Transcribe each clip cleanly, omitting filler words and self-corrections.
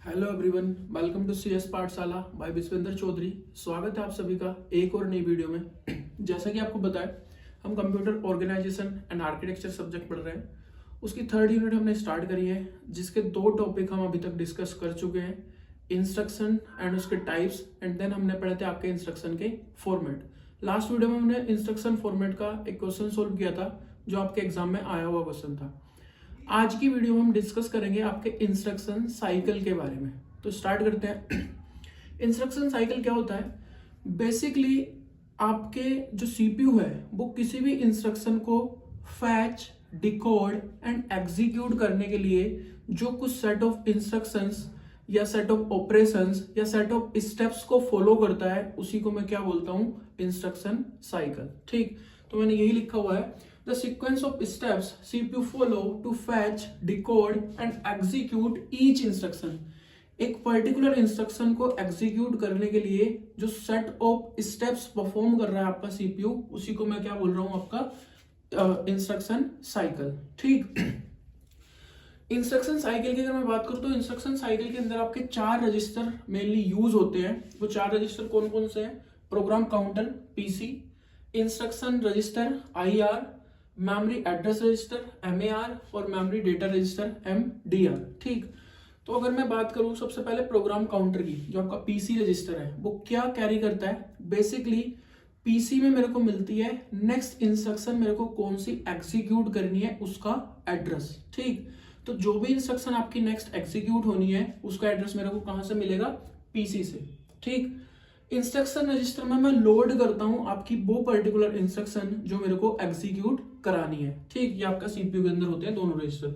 Hello everyone, welcome to CS Pathshala by Vishwendra Chaudhary. स्वागत है आप सभी का एक और नई वीडियो में। जैसा कि आपको बताया, हम computer organisation and architecture subject पढ़ रहे हैं। उसकी थर्ड यूनिट हमने स्टार्ट करी है, जिसके दो टॉपिक हम अभी तक डिस्कस कर चुके हैं, इंस्ट्रक्शन एंड उसके टाइप्स, एंड देन हमने पढ़े थे आपके इंस्ट्रक्शन के फॉर्मेट। लास्ट वीडियो में हमने इंस्ट्रक्शन फॉर्मेट का एक क्वेश्चन सोल्व किया था, जो आपके एग्जाम में आया हुआ क्वेश्चन था। आज की वीडियो में हम डिस्कस करेंगे आपके इंस्ट्रक्शन साइकिल के बारे में। तो स्टार्ट करते हैं। इंस्ट्रक्शन साइकिल क्या होता है? बेसिकली आपके जो सीपीयू है वो किसी भी इंस्ट्रक्शन को फैच, डिकोड एंड एग्जीक्यूट करने के लिए जो कुछ सेट ऑफ इंस्ट्रक्शंस या सेट ऑफ ऑपरेशंस या सेट ऑफ स्टेप्स को फॉलो करता है, उसी को मैं क्या बोलता हूं? Instruction cycle. ठीक, तो मैंने यही लिखा हुआ है, the sequence of steps CPU follow to fetch, decode and execute each instruction। एक पर्टिकुलर इंस्ट्रक्शन को एग्जीक्यूट करने के लिए जो सेट ऑफ स्टेप्स परफॉर्म कर रहा है आपका सीपीयू, उसी को मैं क्या बोल रहा हूं? आपका इंस्ट्रक्शन साइकिल। ठीक, इंस्ट्रक्शन साइकिल की अगर मैं बात करूं तो इंस्ट्रक्शन साइकिल के अंदर आपके 4 रजिस्टर मेनली यूज होते हैं। वो 4 रजिस्टर कौन कौन से हैं? Program counter PC, instruction register IR, memory address register MAR और मेमोरी डेटा रजिस्टर MDR। ठीक, तो अगर मैं बात करूं सबसे पहले प्रोग्राम काउंटर की, जो आपका पीसी रजिस्टर है वो क्या कैरी करता है? बेसिकली पीसी में मेरे को मिलती है नेक्स्ट इंस्ट्रक्शन मेरे को कौन सी एग्जीक्यूट करनी है, उसका एड्रेस। ठीक, तो जो भी इंस्ट्रक्शन आपकी नेक्स्ट एग्जीक्यूट होनी है उसका एड्रेस मेरे को कहां से मिलेगा? पीसी से। ठीक, इंस्ट्रक्शन रजिस्टर में मैं लोड करता हूं आपकी वो पर्टिकुलर इंस्ट्रक्शन जो मेरे को एग्जीक्यूट करानी है। ठीक, ये आपका सीपीयू के अंदर होते हैं दोनों रजिस्टर।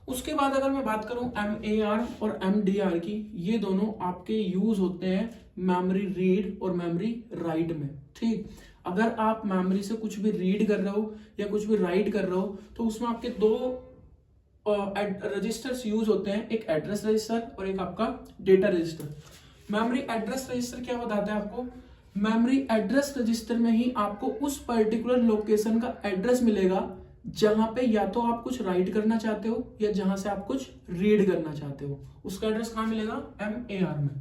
उसके बाद अगर मैं बात करूं MAR और MDR की, ये दोनों आपके यूज होते हैं मेमोरी रीड और मेमोरी राइट में। ठीक, अगर आप मेमोरी से कुछ भी रीड कर रहे हो या कुछ भी राइट कर रहे हो तो उसमें आपके दो रजिस्टर्स यूज होते हैं, एक एड्रेस रजिस्टर और एक आपका data register. Memory address register क्या बताता है आपको? मेमोरी एड्रेस रजिस्टर में ही आपको उस पर्टिकुलर लोकेशन का एड्रेस मिलेगा जहां पे या तो आप कुछ राइट करना चाहते हो या जहां से आप कुछ रीड करना चाहते हो, उसका एड्रेस कहां मिलेगा? MAR में।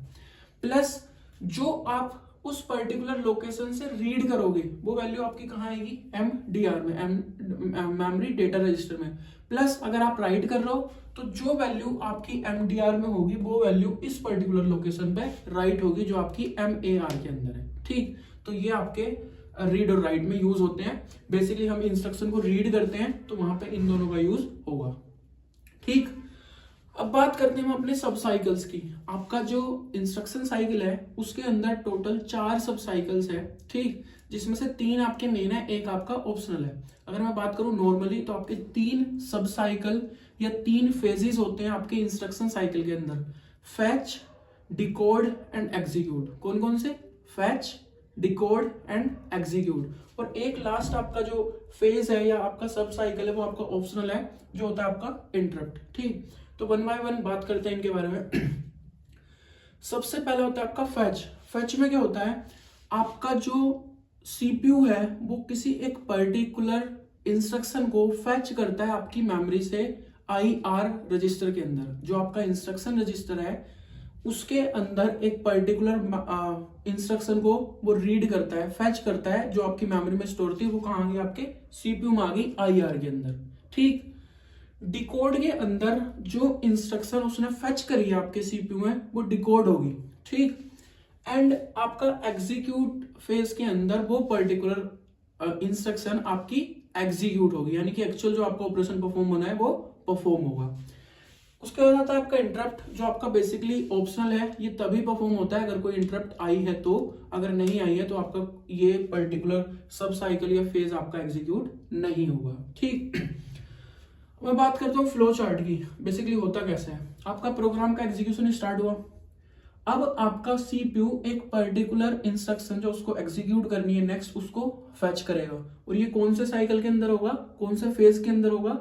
प्लस जो आप उस पर्टिकुलर लोकेशन से रीड करोगे वो वैल्यू आपकी कहां आएगी? MDR में, मेमोरी डेटा रजिस्टर में। प्लस अगर आप राइट कर रहे हो तो जो वैल्यू आपकी MDR में होगी वो वैल्यू इस पर्टिकुलर लोकेशन पे राइट होगी जो आपकी MAR के अंदर है। ठीक, तो ये आपके रीड और राइट में यूज होते हैं। बेसिकली हम इंस्ट्रक्शन को रीड करते हैं तो वहां पे इन दोनों का यूज होगा। ठीक, अब बात करते हैं हम अपने सब साइकिल्स की। आपका जो इंस्ट्रक्शन साइकिल है उसके अंदर टोटल 4 सब साइकिल्स है। ठीक, जिसमें से 3 आपके मेन है, एक आपका ऑप्शनल है। अगर मैं बात करूं नॉर्मली तो आपके 3 सब साइकिल या 3 फेजेस होते हैं आपके इंस्ट्रक्शन साइकिल के अंदर, फैच, डिकोड एंड एग्जीक्यूट। कौन कौन से? Fetch, decode and execute. और एक लास्ट आपका जो फेज है या आपका सब साइकिल है वो आपका ऑप्शनल है, जो होता है आपका इंटरप्ट। ठीक, तो वन बाय वन बात करते हैं इनके बारे में। सबसे पहले होता है आपका फैच। फैच में क्या होता है? आपका जो सीपीयू है वो किसी एक पर्टिकुलर इंस्ट्रक्शन को फैच करता है आपकी मेमोरी से IR रजिस्टर के अंदर। जो आपका इंस्ट्रक्शन रजिस्टर है उसके अंदर एक पर्टिकुलर इंस्ट्रक्शन को वो रीड करता है, फैच करता है, जो आपकी मेमोरी में स्टोर थी वो कहां आ गई? आपके सीपीयू में आ गई, IR के अंदर। ठीक, डिकोड के अंदर जो इंस्ट्रक्शन उसने फेच करी है आपके सीपीयू में वो डिकोड होगी। ठीक, एंड आपका एग्जीक्यूट फेज के अंदर वो पर्टिकुलर इंस्ट्रक्शन आपकी एग्जीक्यूट होगी, यानी कि एक्चुअल जो आपका ऑपरेशन परफॉर्म होना है वो परफॉर्म होगा। उसके बाद आता है आपका इंटरप्ट, जो आपका बेसिकली ऑप्शनल है। ये तभी परफॉर्म होता है अगर कोई इंटरप्ट आई है तो, अगर नहीं आई है तो आपका ये पर्टिकुलर सब साइकिल या फेज आपका एग्जीक्यूट नहीं होगा। ठीक, मैं बात करता हूँ फ्लो चार्ट की। बेसिकली होता कैसे है? आपका प्रोग्राम का एग्जीक्यूशन स्टार्ट हुआ, अब आपका सीपीयू एक पर्टिकुलर इंस्ट्रक्शन जो उसको एग्जीक्यूट करनी है नेक्स्ट, उसको फैच करेगा। और ये कौन से साइकिल के अंदर होगा? कौन से फेज के अंदर होगा?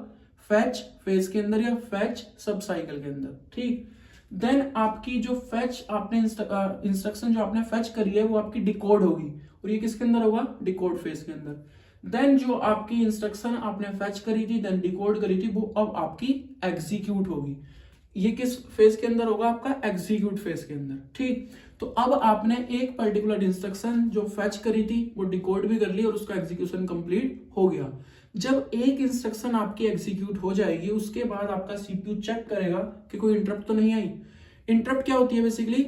फैच फेज के अंदर या फैच सब साइकिल के अंदर। ठीक, देन आपकी जो फैच आपने इंस्ट्रक्शन जो आपने फैच करी है वो आपकी डिकोड होगी, और ये किसके अंदर होगा? डिकोड फेज के अंदर। देन जो आपकी इंस्ट्रक्शन आपने फैच करी थी, देन डिकोड करी थी, वो अब आपकी एग्जीक्यूट होगी। ये किस फेज के अंदर होगा? आपका एग्जीक्यूट फेज के अंदर। ठीक, तो अब आपने एक पर्टिकुलर इंस्ट्रक्शन जो फेच करी थी वो डिकोड भी कर ली और उसका एग्जीक्यूशन कंप्लीट हो गया। जब एक इंस्ट्रक्शन आपकी एग्जीक्यूट हो जाएगी उसके बाद आपका सीपीयू चेक करेगा कि कोई इंटरप्ट तो नहीं आई। इंटरप्ट क्या होती है? बेसिकली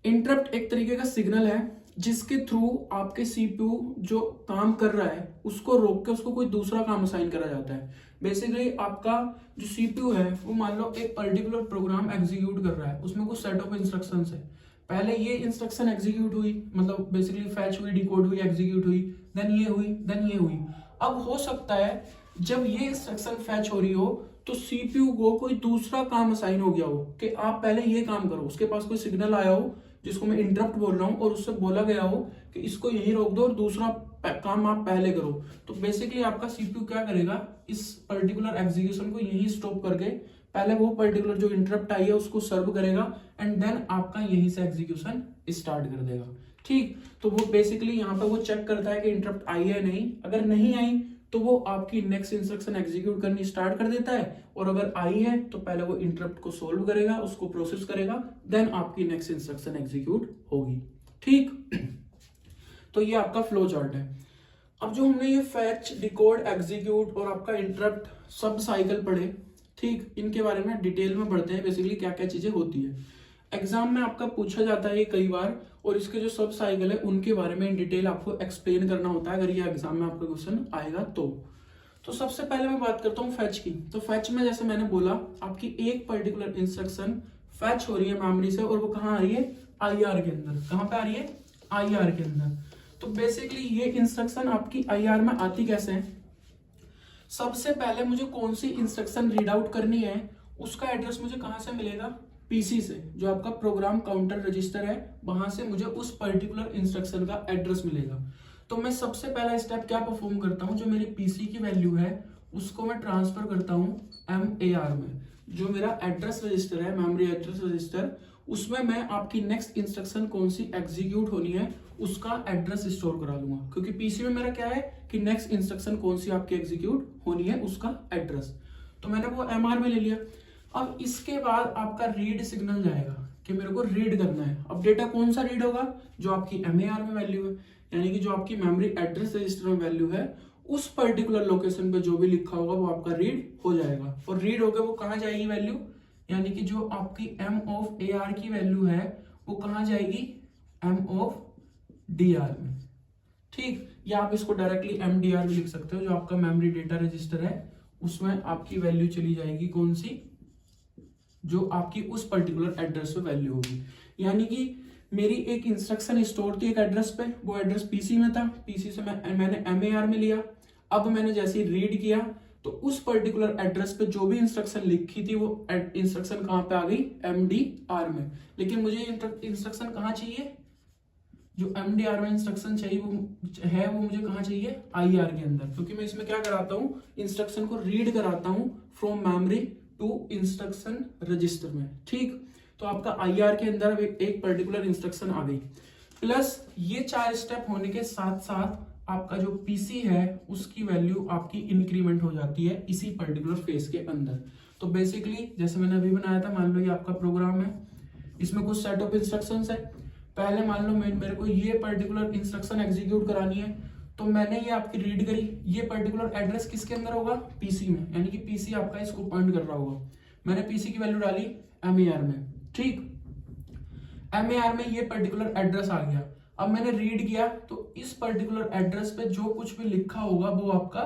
इंटरप्ट एक तरीके का सिग्नल है जिसके थ्रू आपके सीपीयू जो काम कर रहा है उसको रोक के उसको कोई दूसरा काम असाइन करा जाता है। बेसिकली आपका जो सीपीयू है वो मान लो एक पर्टिकुलर प्रोग्राम एग्जीक्यूट कर रहा है, उसमें कुछ सेट ऑफ इंस्ट्रक्शंस है। पहले ये इंस्ट्रक्शन एग्जीक्यूट हुई, मतलब बेसिकली फैच हुई, डिकोड हुई, एग्जीक्यूट हुई, देन ये हुई, देन ये हुई। अब हो सकता है जब ये इंस्ट्रक्शन फैच हो रही हो तो सीपीयू को कोई दूसरा काम असाइन हो गया हो कि आप पहले ये काम करो, उसके पास कोई सिग्नल आया हो जिसको मैं इंटरप्ट बोल रहा हूं और उससे बोला गया हो कि इसको यहीं रोक दो और दूसरा काम आप पहले करो। तो बेसिकली आपका सीपीयू क्या करेगा, इस पर्टिकुलर एग्जीक्यूशन को यहीं स्टॉप करके पहले वो पर्टिकुलर जो इंटरप्ट आई है उसको सर्व करेगा एंड देन आपका यहीं से एग्जीक्यूशन स्टार्ट कर देगा। ठीक, तो वो बेसिकली यहाँ पे वो चेक करता है कि इंटरप्ट आई है नहीं, अगर नहीं आई तो वो आपकी नेक्स्ट इंस्ट्रक्शन एग्जीक्यूट करनी स्टार्ट कर देता है और अगर आई है तो पहले वो इंटरप्ट को सोल्व करेगा, उसको प्रोसेस करेगा, देन आपकी नेक्स्ट इंस्ट्रक्शन एग्जीक्यूट होगी। ठीक, तो ये आपका फ्लो चार्ट है। अब जो हमने ये फैच, डिकोड, एग्जीक्यूट और आपका इंटरप्ट सब साइकिल पढ़े, ठीक, इनके बारे में डिटेल में पढ़ते हैं बेसिकली क्या क्या चीजें होती है। एग्जाम में आपका पूछा जाता है ये कई बार और इसके जो सब साइकिल है उनके बारे में इन डिटेल आपको एक्सप्लेन करना होता है अगर ये एग्जाम में आपका क्वेश्चन आएगा तो सबसे पहले मैं बात करता हूँ फैच की। तो फैच में जैसे मैंने बोला आपकी एक पर्टिकुलर इंस्ट्रक्शन फैच हो रही है मेमोरी से और वो कहाँ आ रही है? आईआर के अंदर। कहाँ पे आ रही है? आईआर के अंदर। तो बेसिकली ये इंस्ट्रक्शन आपकी आईआर में आती कैसे है? सबसे पहले मुझे कौन सी इंस्ट्रक्शन रीड आउट करनी है उसका एड्रेस मुझे कहां से मिलेगा? पीसी से, जो आपका प्रोग्राम काउंटर रजिस्टर है वहां से मुझे उस पर्टिकुलर इंस्ट्रक्शन का एड्रेस मिलेगा। तो मैं सबसे पहला स्टेप क्या परफॉर्म करता हूं, जो मेरी पीसी की वैल्यू है उसको मैं ट्रांसफर करता हूं एमएआर में। जो मेरा एड्रेस रजिस्टर है, मेमोरी एड्रेस रजिस्टर, उसमें मैं आपकी नेक्स्ट इंस्ट्रक्शन कौन सी एग्जीक्यूट होनी है उसका एड्रेस स्टोर करा लूंगा, क्योंकि पीसी में मेरा क्या है कि नेक्स्ट इंस्ट्रक्शन कौन सी आपकी एग्जीक्यूट होनी है उसका एड्रेस। तो मैंने वो एमआर में ले लिया। अब इसके बाद आपका रीड सिग्नल जाएगा कि मेरे को रीड करना है। अब डेटा कौन सा रीड होगा? जो आपकी एमएआर में वैल्यू है, यानी कि जो आपकी मेमोरी एड्रेस रजिस्टर में वैल्यू है उस पर्टिकुलर लोकेशन पे जो भी लिखा होगा वो आपका रीड हो जाएगा। और रीड होकर वो कहाँ जाएगी वैल्यू, यानी कि जो आपकी एम ऑफ ए आर की वैल्यू है वो कहाँ जाएगी? एम ऑफ डी आर में। ठीक, या आप इसको डायरेक्टली एम डी आर भी लिख सकते हो। जो आपका मेमोरी डेटा रजिस्टर है उसमें आपकी वैल्यू चली जाएगी कौन सी? जो आपकी उस पर्टिकुलर एड्रेस पे वैल्यू होगी। यानी कि मेरी एक इंस्ट्रक्शन स्टोर थी एक एड्रेस पे, वो एड्रेस पीसी में था, पीसी से मैंने एमएआर में लिया। अब मैंने जैसे ही रीड किया तो उस पर्टिकुलर एड्रेस पे जो भी इंस्ट्रक्शन लिखी थी वो इंस्ट्रक्शन कहां पे आ गई? एमडीआर में। लेकिन मुझे इंस्ट्रक्शन कहां चाहिए? जो एमडीआर में इंस्ट्रक्शन चाहिए वो मुझे कहां चाहिए? आईआर के अंदर, क्योंकि मैं इसमें क्या कराता हूं? इंस्ट्रक्शन को रीड कराता हूं from memory to instruction register में। ठीक, तो आपका आईआर के अंदर एक पर्टिकुलर इंस्ट्रक्शन आ गई। प्लस ये 4 स्टेप होने के साथ साथ आपका जो पीसी है उसकी वैल्यू आपकी इंक्रीमेंट हो जाती है इसी पर्टिकुलर फेज के अंदर। तो बेसिकली जैसे मैंने अभी बनाया था, मान लो ये आपका प्रोग्राम है, इसमें कुछ सेट ऑफ इंस्ट्रक्शंस है। पहले मान लो मेरे को ये पर्टिकुलर इंस्ट्रक्शन एग्जीक्यूट करानी है, तो मैंने ये आपकी रीड करी। ये पर्टिकुलर एड्रेस किसके अंदर होगा? पीसी में, यानी कि पीसी आपका इसको पॉइंट कर रहा होगा। मैंने पीसी की वैल्यू डाली एमएआर में। ठीक, एमएआर में ये पर्टिकुलर एड्रेस आ गया। अब मैंने रीड किया तो इस पर्टिकुलर एड्रेस पे जो कुछ भी लिखा होगा वो आपका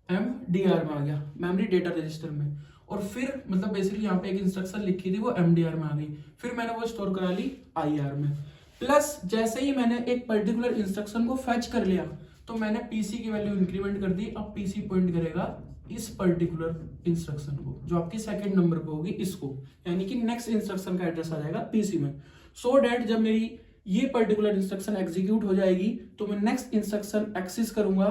एमडीआर में आ गया, मेमोरी डेटा रजिस्टर में। और फिर मतलब बेसिकली यहाँ पे एक इंस्ट्रक्शन लिखी थी वो एमडीआर में आ गई, फिर मैंने वो स्टोर करा ली आईआर में। प्लस जैसे ही मैंने एक पर्टिकुलर इंस्ट्रक्शन को फैच कर लिया तो मैंने पीसी की वैल्यू इंक्रीमेंट कर दी। अब पीसी पॉइंट करेगा इस पर्टिकुलर इंस्ट्रक्शन को जो आपकी सेकंड नंबर पे होगी, इसको, यानी कि नेक्स्ट इंस्ट्रक्शन का एड्रेस आ जाएगा पीसी में। सो डैट जब मेरी ये पर्टिकुलर इंस्ट्रक्शन एग्जीक्यूट हो जाएगी तो मैं नेक्स्ट इंस्ट्रक्शन एक्सेस करूंगा,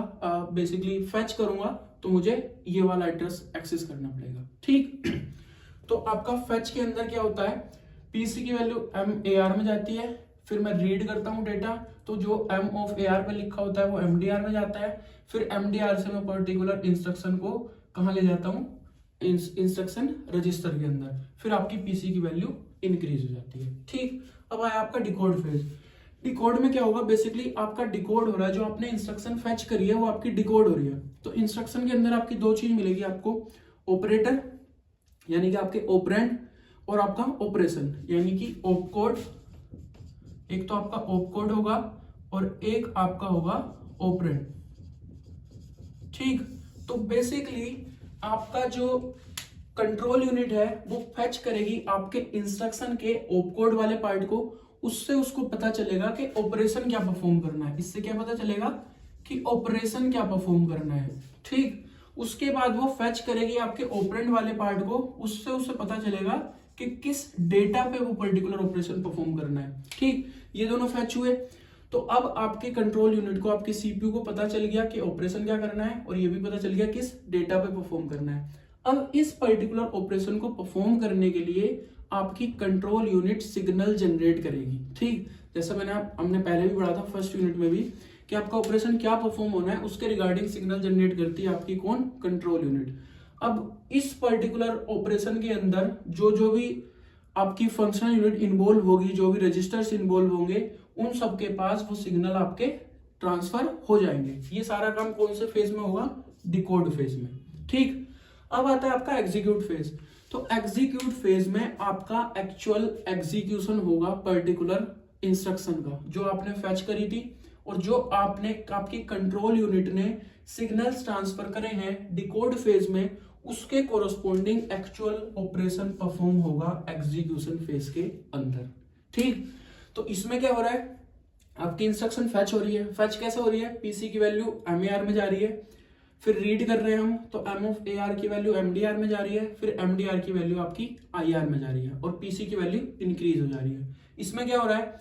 बेसिकली फैच करूंगा, तो मुझे ये वाला एड्रेस एक्सेस करना पड़ेगा। ठीक, तो आपका फैच के अंदर क्या होता है? पीसी की वैल्यू एमएआर में जाती है, फिर मैं रीड करता हूं डेटा, तो जो एम ऑफ एआर पे लिखा होता है वो एमडीआर में जाता है। फिर एमडीआर से मैं पर्टिकुलर इंस्ट्रक्शन को कहां ले जाता हूं? इंस्ट्रक्शन रजिस्टर के अंदर, फिर आपकी पीसी की वैल्यू इंक्रीज हो जाती है। ठीक, अब आया आपका डिकोड फेज। डिकोड में क्या होगा, बेसिकली आपका डिकोड हो रहा है, जो आपने इंस्ट्रक्शन फेच करी है वो आपकी डिकोड हो रही है। तो इंस्ट्रक्शन के अंदर आपकी दो चीज मिलेगी आपको, ऑपरेटर यानी कि आपके ऑपरेंड, और आपका ऑपरेशन यानी कि ऑपकोड। एक तो आपका ऑपकोड होगा और एक आपका होगा ऑपरेंड। ठीक, तो बेसिकली आपका जो कंट्रोल यूनिट है वो फेच करेगी आपके इंस्ट्रक्शन के ऑपकोड वाले पार्ट को, उससे उसको पता चलेगा कि ऑपरेशन क्या परफॉर्म करना है। इससे क्या पता चलेगा कि ऑपरेशन क्या परफॉर्म करना है। ठीक, उसके बाद वो फेच करेगी आपके ऑपरेंड वाले पार्ट को, उससे उसे पता चलेगा कि किस डेटा पे वो पर्टिकुलर ऑपरेशन परफॉर्म करना है। ठीक, ये दोनों फेच हुए। तो अब आपके कंट्रोल यूनिट को, आपके सीपीयू को पता चल गया कि ऑपरेशन क्या करना है, और ये भी पता चल गया किस डेटा पे परफॉर्म करना है। अब इस पर्टिकुलर ऑपरेशन को परफॉर्म करने के लिए आपकी कंट्रोल यूनिट सिग्नल जनरेट करेगी। ठीक, जैसा हमने पहले भी पढ़ा था फर्स्ट यूनिट में भी, कि आपका ऑपरेशन क्या परफॉर्म होना है उसके रिगार्डिंग सिग्नल जनरेट करती है आपकी कौन, कंट्रोल यूनिट। अब इस पर्टिकुलर ऑपरेशन के अंदर जो जो भी आपकी फंक्शनल यूनिट इन्वॉल्व होगी, जो भी रजिस्टर्स इन्वॉल्व होंगे, उन सबके पास वो सिग्नल आपके ट्रांसफर हो जाएंगे। ये सारा काम कौन से फेज में होगा, डिकोड फेज में। ठीक, अब आता है आपका एग्जीक्यूट फेज। तो एग्जीक्यूट फेज में आपका एक्चुअल एग्जीक्यूशन होगा पर्टिकुलर इंस्ट्रक्शन का, जो आपने फेच करी थी और जो आपकी कंट्रोल यूनिट ने सिग्नल्स ट्रांसफर करे हैं डिकोड फेज में, उसके कोरस्पोंडिंग एक्चुअल ऑपरेशन परफॉर्म होगा एग्जीक्यूशन फेज के अंदर। ठीक, तो इसमें क्या हो रहा है, आपकी इंस्ट्रक्शन फेच हो रही है। फेच कैसे हो रही है, पीसी की वैल्यू एमएआर में जा रही है, फिर रीड कर रहे हैं हम तो एम ऑफ ए आर की वैल्यू एमडीआर में जा रही है, फिर एमडीआर की वैल्यू आपकी आईआर में जा रही है, और पीसी की वैल्यू इंक्रीज हो जा रही है। इसमें क्या हो रहा है,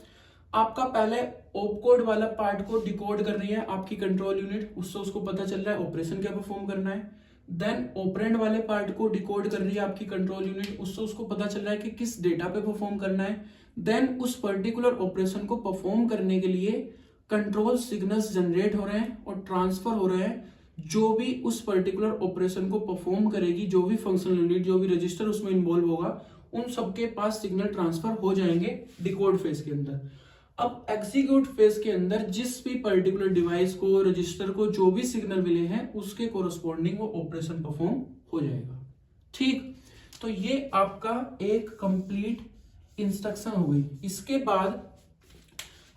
आपका पहले ऑपकोड वाला पार्ट को डिकोड कर रही है आपकी कंट्रोल यूनिट, उससे उसको पता चल रहा है ऑपरेशन क्या परफॉर्म करना है। देन ऑपरेंड वाले पार्ट को डिकोड कर रही है आपकी कंट्रोल यूनिट, उससे उसको पता चल रहा है कि किस डेटा पे परफॉर्म करना है। देन उस पर्टिकुलर ऑपरेशन को परफॉर्म करने के लिए कंट्रोल सिग्नल्स जनरेट हो रहे हैं और ट्रांसफर हो रहे हैं, जो भी उस पर्टिकुलर ऑपरेशन को परफॉर्म करेगी, जो भी फंक्शनल यूनिट, जो भी रजिस्टर उसमें इन्वॉल्व होगा, उन सबके पास सिग्नल ट्रांसफर हो जाएंगे डिकोड फेज के अंदर। अब एग्जीक्यूट फेज के अंदर जिस भी पर्टिकुलर डिवाइस को, रजिस्टर को जो भी सिग्नल मिले हैं, उसके कोरस्पॉन्डिंग वो ऑपरेशन परफॉर्म हो जाएगा। ठीक, तो ये आपका एक कंप्लीट इंस्ट्रक्शन हो गई। इसके बाद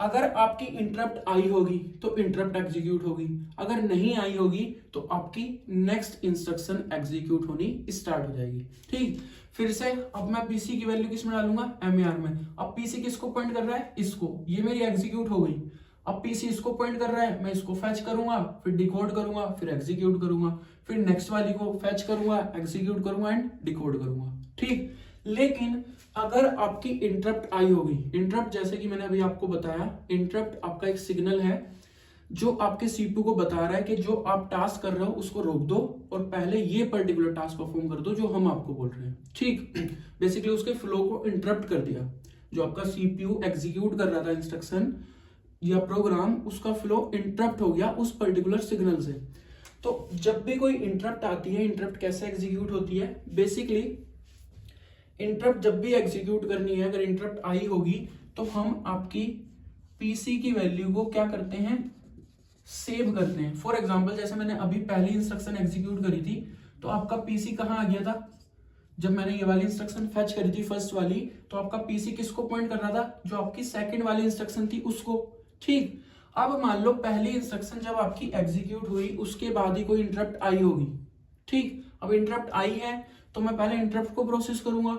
अगर आपकी इंटरप्ट आई होगी तो इंटरप्ट एग्जीक्यूट होगी, अगर नहीं आई होगी तो आपकी नेक्स्ट इंस्ट्रक्शन एग्जीक्यूट होनी स्टार्ट हो जाएगी। ठीक, फिर से अब मैं पीसी की वैल्यू किस में डालूंगा, एमएआर में। अब पीसी किसको पॉइंट कर रहा है, इसको, ये मेरी एग्जीक्यूट हो गई। अब पीसी इसको पॉइंट कर रहा है, मैं इसको फैच करूंगा, फिर डिकोड करूंगा, फिर एग्जीक्यूट करूंगा, फिर नेक्स्ट वाली को फैच करूंगा, एग्जीक्यूट करूंगा एंड डिकोड करूंगा। ठीक, लेकिन अगर आपकी इंटरप्ट आई होगी, इंटरप्ट जैसे कि मैंने अभी आपको बताया, इंटरप्ट आपका एक सिग्नल है जो आपके सीपीयू को बता रहा है कि जो आप टास्क कर रहे हो उसको रोक दो और पहले ये पर्टिकुलर टास्क परफॉर्म कर दो जो हम आपको बोल रहे हैं। ठीक, बेसिकली उसके फ्लो को इंटरप्ट कर दिया। जो आपका सीपीयू एग्जीक्यूट कर रहा था इंस्ट्रक्शन या प्रोग्राम, उसका फ्लो इंटरप्ट हो गया उस पर्टिकुलर सिग्नल से। तो जब भी कोई इंटरप्ट आती है, इंटरप्ट कैसे एग्जीक्यूट होती है, बेसिकली इंटरप्ट जब भी एग्जीक्यूट करनी है, अगर इंटरप्ट आई होगी तो हम आपकी पीसी की वैल्यू को क्या करते हैं, सेव करते हैं। फॉर एग्जांपल जैसे मैंने अभी पहली इंस्ट्रक्शन एग्जीक्यूट करी थी तो आपका पीसी कहां आ गया था, जब मैंने ये वाली इंस्ट्रक्शन फेच करी थी फर्स्ट वाली, तो आपका पीसी किसको पॉइंट कर रहा था, जो आपकी सेकंड वाली इंस्ट्रक्शन थी उसको। ठीक, अब मान लो पहली इंस्ट्रक्शन जब आपकी एग्जीक्यूट हुई उसके बाद ही कोई इंटरप्ट आई होगी। ठीक, अब इंटरप्ट आई है तो मैं पहले इंटरप्ट को प्रोसेस करूंगा,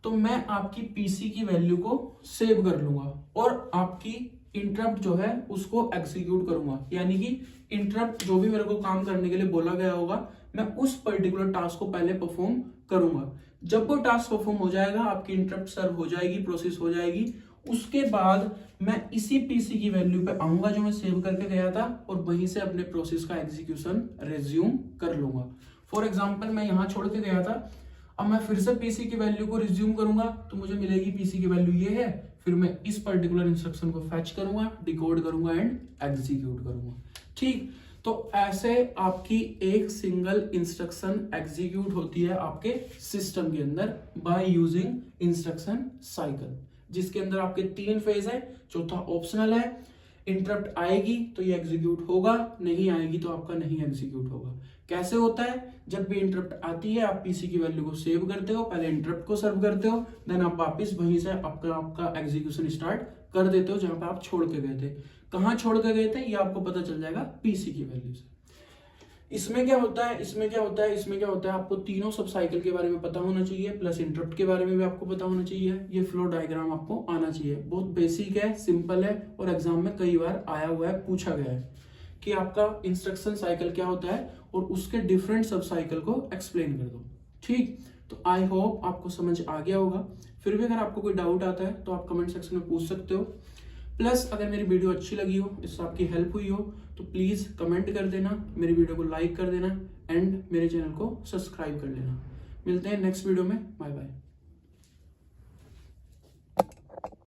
तो मैं आपकी पीसी की वैल्यू को सेव कर लूंगा और आपकी इंटरप्ट जो है उसको एग्जीक्यूट करूंगा। यानी कि इंटरप्ट जो भी मेरे को काम करने के लिए बोला गया होगा, मैं उस पर्टिकुलर टास्क को पहले परफॉर्म करूंगा। जब वो टास्क परफॉर्म हो जाएगा, आपकी इंटरप्ट सर्व हो जाएगी, प्रोसेस हो जाएगी, उसके बाद मैं इसी पीसी की वैल्यू पे आऊंगा जो मैं सेव करके गया था और वहीं से अपने प्रोसेस का एग्जीक्यूशन रिज्यूम कर लूंगा। फॉर एग्जाम्पल मैं यहां छोड़ के गया था, अब मैं फिर से पीसी की वैल्यू को रिज्यूम करूंगा तो मुझे मिलेगी पीसी की वैल्यू ये है, फिर मैं इस पर्टिकुलर इंस्ट्रक्शन को फैच करूंगा, डिकोड करूंगा एंड एग्जीक्यूट करूंगा। ठीक, तो ऐसे आपकी एक सिंगल इंस्ट्रक्शन एग्जीक्यूट होती है आपके सिस्टम के अंदर बाय यूजिंग इंस्ट्रक्शन साइकिल, जिसके अंदर आपके 3 फेज है, चौथा ऑप्शनल है। इंटरप्ट आएगी तो ये एग्जीक्यूट होगा, नहीं आएगी तो आपका नहीं एग्जीक्यूट होगा। कैसे होता है? जब भी इंटरप्ट आती है आप पीसी की वैल्यू को सेव करते हो, पहले इंटरप्ट को सर्व करते हो, देन आप वापस वहीं से आपका एग्जीक्यूशन स्टार्ट कर देते हो जहां पे आप छोड़ के गए थे। कहां छोड़ के गए थे ये आपको पता चल जाएगा पीसी की वैल्यू से। इसमें क्या होता है आपको तीनों सब साइकिल के बारे में पता होना चाहिए, प्लस इंटरप्ट के बारे में भी आपको पता होना चाहिए। ये फ्लो डायग्राम आपको आना चाहिए, बहुत बेसिक है, सिंपल है और एग्जाम में कई बार आया हुआ है, पूछा गया है कि आपका इंस्ट्रक्शन साइकिल क्या होता है और उसके डिफरेंट सब साइकिल को एक्सप्लेन कर दो। ठीक, तो आई होप आपको समझ आ गया होगा। फिर भी अगर आपको कोई डाउट आता है तो आप कमेंट सेक्शन में पूछ सकते हो। प्लस अगर मेरी वीडियो अच्छी लगी हो, इससे आपकी हेल्प हुई हो, तो प्लीज कमेंट कर देना, मेरी वीडियो को लाइक कर देना एंड मेरे चैनल को सब्सक्राइब कर लेना। मिलते हैं नेक्स्ट वीडियो में, बाय बाय।